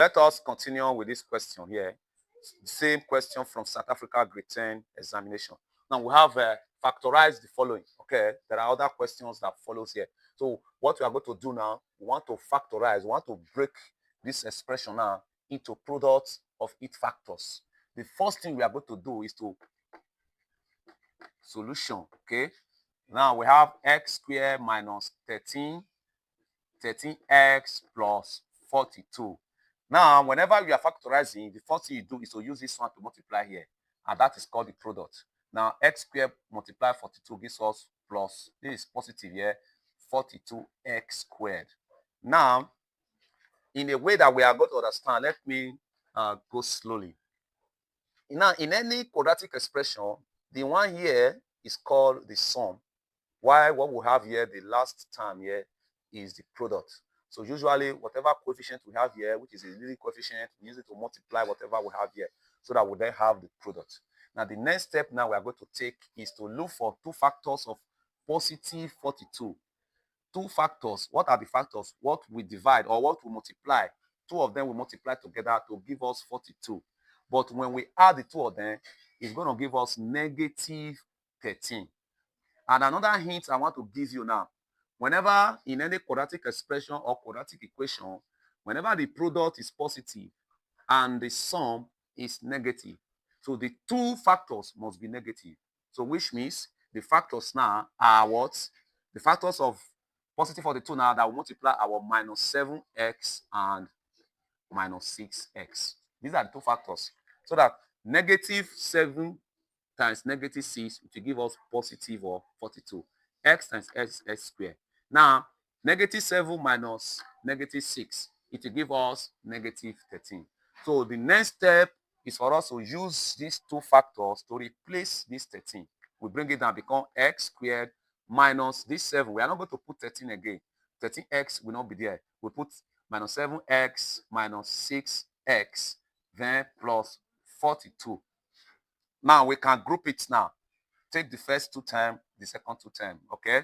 Let us continue with this question here. Same question from South Africa grade 10 examination. Now we have factorized the following. Okay, there are other questions that follows here. So what we are going to do now, we want to factorize, we want to break this expression now into products of its factors. The first thing we are going to do is to solution. Okay, now we have x squared minus 13x plus 42. Now, whenever we are factorizing, the first thing you do is to use this one to multiply here, and that is called the product. Now, x squared multiplied 42 gives us plus, this is positive here, 42x squared. Now, in a way that we are going to understand, let me go slowly. Now, in any quadratic expression, the one here is called the sum, while what we have here, the last term here, is the product. So usually whatever coefficient we have here, which is a leading coefficient, we use it to multiply whatever we have here so that we then have the product. Now the next step now we are going to take is to look for two factors of positive 42. Two factors. What are the factors? What we divide or what we multiply. Two of them will multiply together to give us 42. But when we add the two of them, it's going to give us negative 13. And another hint I want to give you now, whenever in any quadratic expression or quadratic equation, whenever the product is positive and the sum is negative, so the two factors must be negative. So which means the factors now are what? The factors of positive 42 now that will multiply our minus 7x and minus 6x. These are the two factors. So that negative 7 times negative 6, it will give us positive or 42. X times x squared. Now, negative 7 minus negative 6, it will give us negative 13. So the next step is for us to use these two factors to replace this 13. We bring it down, become x squared minus this 7. We are not going to put 13 again. 13x will not be there. We put minus 7x minus 6x, then plus 42. Now we can group it now. Take the first two terms, the second two terms, okay?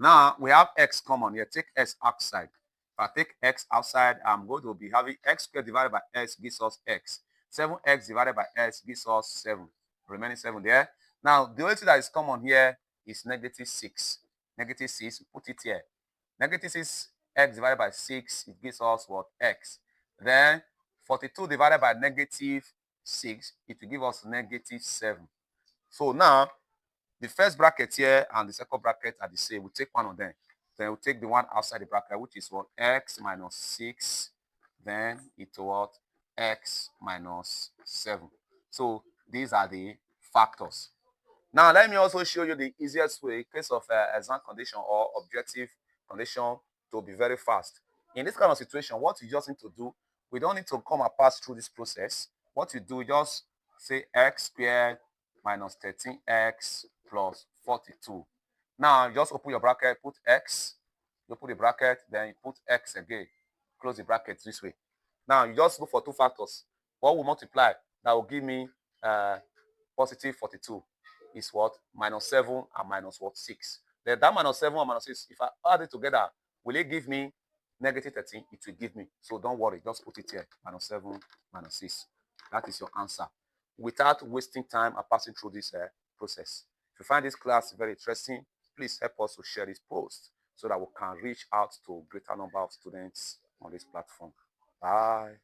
Now we have x common here. Take x outside. If I take x outside, I'm going to be having x squared divided by x gives us x. 7x divided by x gives us 7. Remaining 7 there. Now the only thing that is common here is negative 6. Negative 6, we put it here. Negative 6x divided by 6, it gives us what? X. Then 42 divided by negative 6, it will give us negative 7. So now, the first bracket here and the second bracket are the same. We take one of them. Then we take the one outside the bracket, which is what? X minus 6. Then it's what? X minus 7. So these are the factors. Now, let me also show you the easiest way in case of exam condition or objective condition to be very fast. In this kind of situation, what you just need to do, we don't need to come and pass through this process. What you do, just say x squared minus 13x plus 42. Now, you just open your bracket, put x, you put the bracket, then you put x again. Close the bracket this way. Now, you just look for two factors. What will multiply? That will give me positive 42 is what? Minus 7 and minus what? 6. Then that minus 7 and minus 6, if I add it together, will it give me negative 13? It will give me. So don't worry, just put it here. Minus 7, minus 6. That is your answer. Without wasting time and passing through this process. If you find this class very interesting, please help us to share this post so that we can reach out to a greater number of students on this platform. Bye.